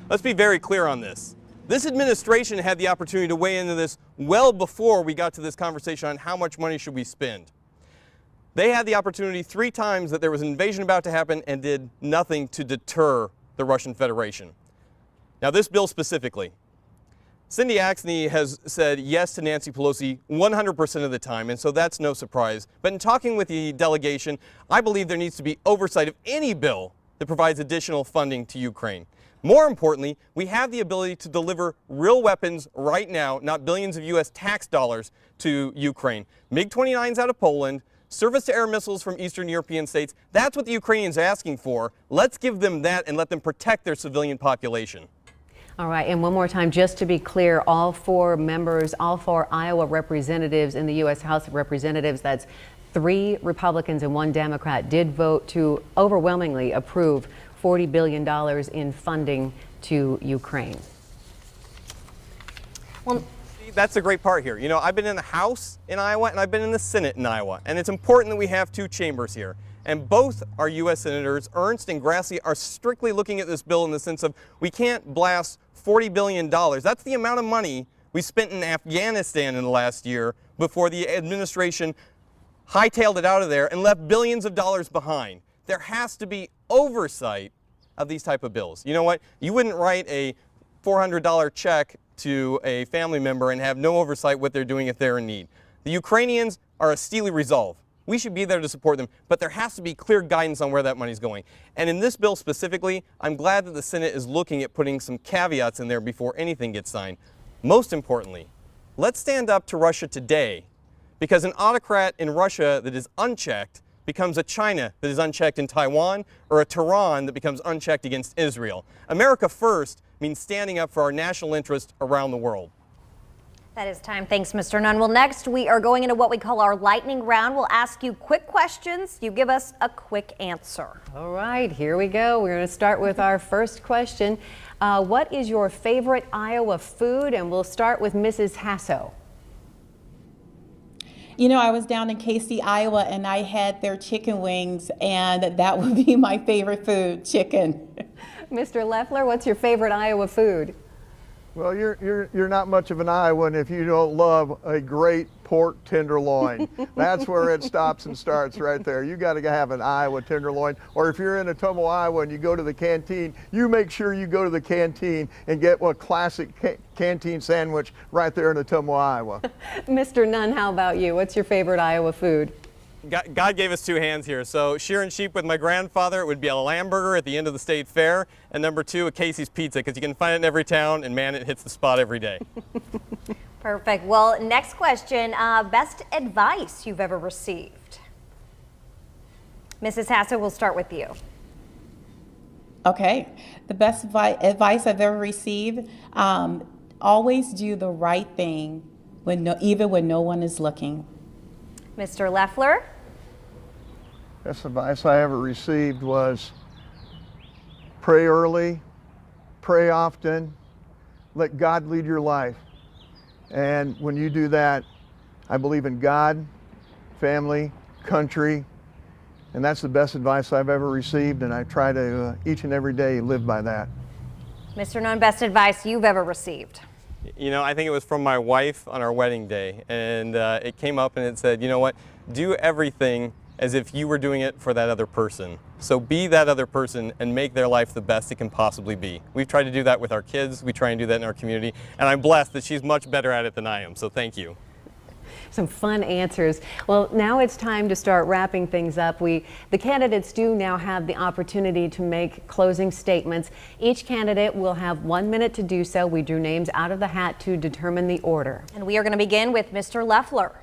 Let's be very clear on this. This administration had the opportunity to weigh into this well before we got to this conversation on how much money should we spend. They had the opportunity 3 times that there was an invasion about to happen and did nothing to deter the Russian Federation. Now, this bill specifically, Cindy Axne has said yes to Nancy Pelosi 100% of the time, and so that's no surprise. But in talking with the delegation, I believe there needs to be oversight of any bill that provides additional funding to Ukraine. More importantly, we have the ability to deliver real weapons right now, not billions of U.S. tax dollars, to Ukraine. MiG-29s out of Poland, surface-to-air missiles from Eastern European states. That's what the Ukrainians are asking for. Let's give them that and let them protect their civilian population. All right, and one more time, just to be clear, all 4 members, all 4 Iowa representatives in the U.S. House of Representatives, that's 3 Republicans and 1 Democrat, did vote to overwhelmingly approve $40 billion in funding to Ukraine. Well, That's the great part here. You know, I've been in the House in Iowa and I've been in the Senate in Iowa, and it's important that we have 2 chambers here. And both our U.S. Senators, Ernst and Grassley, are strictly looking at this bill in the sense of we can't blast $40 billion. That's the amount of money we spent in Afghanistan in the last year before the administration hightailed it out of there and left billions of dollars behind. There has to be oversight of these type of bills. You know what? You wouldn't write a $400 check to a family member and have no oversight what they're doing if they're in need. The Ukrainians are a steely resolve. We should be there to support them, but there has to be clear guidance on where that money's going. And in this bill specifically, I'm glad that the Senate is looking at putting some caveats in there before anything gets signed. Most importantly, let's stand up to Russia today, because an autocrat in Russia that is unchecked becomes a China that is unchecked in Taiwan, or a Tehran that becomes unchecked against Israel. America first means standing up for our national interest around the world. that is time. Thanks, Mr. Nunn. Well, next we are going into what we call our lightning round. We'll ask you quick questions. You give us a quick answer. All right, here we go. We're going to start with our first question. What is your favorite Iowa food? And we'll start with Mrs. Hasso. You know, I was down in Casey, Iowa, and I had their chicken wings, and that would be my favorite food, chicken. Mr. Leffler, what's your favorite Iowa food? Well, you're not much of an Iowan if you don't love a great pork tenderloin. That's where it stops and starts right there. You got to have an Iowa tenderloin. Or if you're in Atomo, Iowa, and you go to the canteen, you make sure you go to the canteen and get a classic canteen sandwich right there in Atomo, Iowa. Mr. Nunn, how about you? What's your favorite Iowa food? God gave us two hands here. So shearing sheep with my grandfather, it would be a lamb burger at the end of the state fair. And number two, a Casey's Pizza, because you can find it in every town, and man, it hits the spot every day. Perfect. Well, next question, best advice you've ever received? Mrs. Hasso, we'll start with you. Okay, the best advice I've ever received, always do the right thing even when no one is looking. Mr. Leffler? Best advice I ever received was pray early, pray often, let God lead your life. And when you do that, I believe in God, family, country, and that's the best advice I've ever received, and I try to each and every day live by that. Mr. Nunn, best advice you've ever received? You know, I think it was from my wife on our wedding day, and it came up and it said, you know what, do everything as if you were doing it for that other person. So be that other person and make their life the best it can possibly be. We've tried to do that with our kids, we try and do that in our community, and I'm blessed that she's much better at it than I am, so thank you. Some fun answers. Well, now it's time to start wrapping things up. The candidates do now have the opportunity to make closing statements. Each candidate will have 1 minute to do so. We drew names out of the hat to determine the order. And we are going to begin with Mr. Leffler.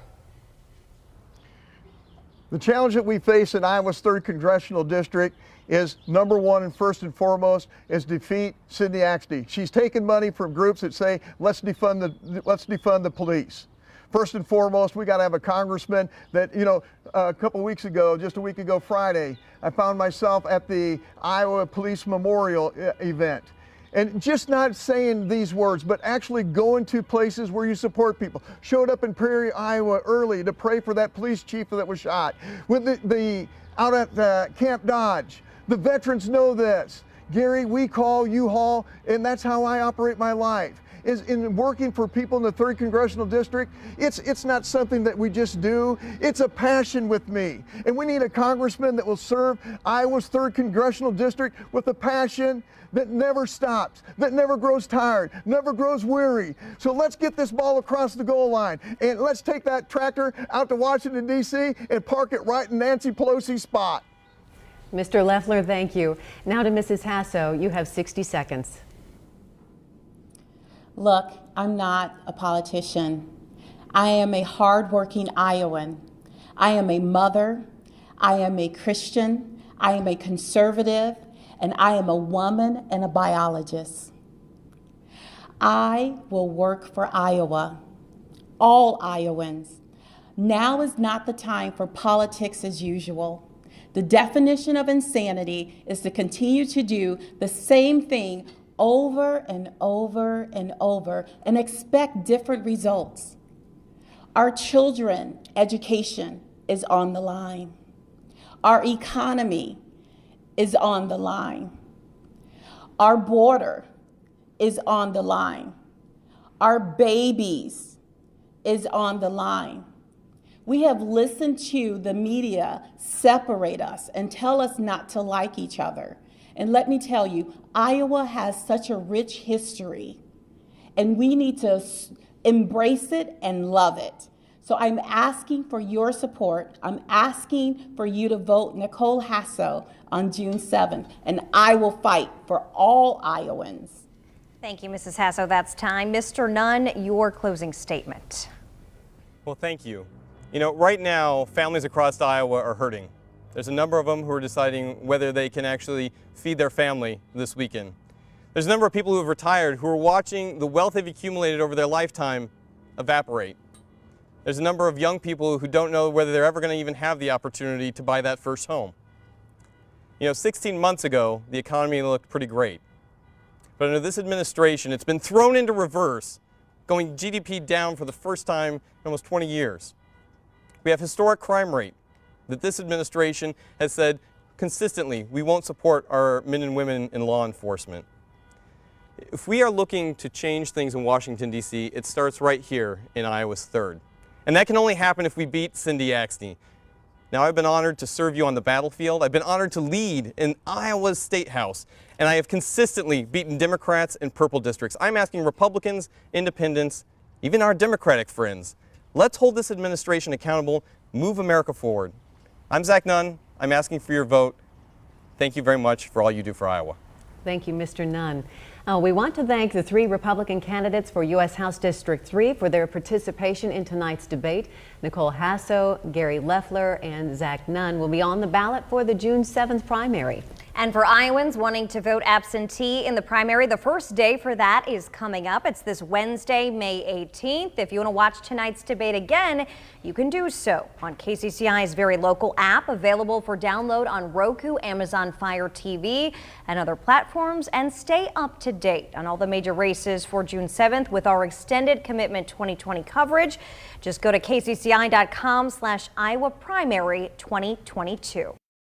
The challenge that we face in Iowa's 3rd Congressional District is number one and first and foremost is defeat Cindy Axtee. She's taken money from groups that say, let's defund the police. First and foremost, we got to have a congressman that, you know, a couple weeks ago, just a week ago Friday, I found myself at the Iowa Police Memorial event. And just not saying these words, but actually going to places where you support people. Showed up in Prairie, Iowa early to pray for that police chief that was shot. With out at Camp Dodge, the veterans know this. Gary, we call, you haul, and that's how I operate my life. Is in working for people in the 3rd Congressional District, it's not something that we just do, it's a passion with me. And we need a congressman that will serve Iowa's 3rd Congressional District with a passion that never stops, that never grows tired, never grows weary. So let's get this ball across the goal line, and let's take that tractor out to Washington, D.C. and park it right in Nancy Pelosi's spot. Mr. Leffler, thank you. Now to Mrs. Hasso, you have 60 seconds. Look, I'm not a politician. I am a hardworking Iowan. I am a mother. I am a Christian. I am a conservative. And I am a woman and a biologist. I will work for Iowa, all Iowans. Now is not the time for politics as usual. The definition of insanity is to continue to do the same thing over and over and over and expect different results. Our children, education is on the line. Our economy is on the line. Our border is on the line. Our babies is on the line. We have listened to the media separate us and tell us not to like each other. And let me tell you, Iowa has such a rich history, and we need to embrace it and love it. So I'm asking for your support. I'm asking for you to vote Nicole Hasso on June 7th, and I will fight for all Iowans. Thank you, Mrs. Hasso. That's time. Mr. Nunn, your closing statement. Well, thank you. You know, right now, families across Iowa are hurting. There's a number of them who are deciding whether they can actually feed their family this weekend. There's a number of people who have retired who are watching the wealth they've accumulated over their lifetime evaporate. There's a number of young people who don't know whether they're ever going to even have the opportunity to buy that first home. You know, 16 months ago, the economy looked pretty great. But under this administration, it's been thrown into reverse, going GDP down for the first time in almost 20 years. We have historic crime rate that this administration has said consistently we won't support our men and women in law enforcement. If we are looking to change things in Washington, D.C., it starts right here in Iowa's 3rd. And that can only happen if we beat Cindy Axne. Now, I've been honored to serve you on the battlefield. I've been honored to lead in Iowa's State House, and I have consistently beaten Democrats in purple districts. I'm asking Republicans, independents, even our Democratic friends, let's hold this administration accountable, move America forward. I'm Zach Nunn. I'm asking for your vote. Thank you very much for all you do for Iowa. Thank you, Mr. Nunn. We want to thank the 3 Republican candidates for U.S. House District 3 for their participation in tonight's debate. Nicole Hasso, Gary Loeffler, and Zach Nunn will be on the ballot for the June 7th primary. And for Iowans wanting to vote absentee in the primary, the first day for that is coming up. It's this Wednesday, May 18th. If you want to watch tonight's debate again, you can do so on KCCI's very local app, available for download on Roku, Amazon Fire TV, and other platforms. And stay up to date on all the major races for June 7th with our extended Commitment 2020 coverage. Just go to kcci.com/Iowa Primary 2022.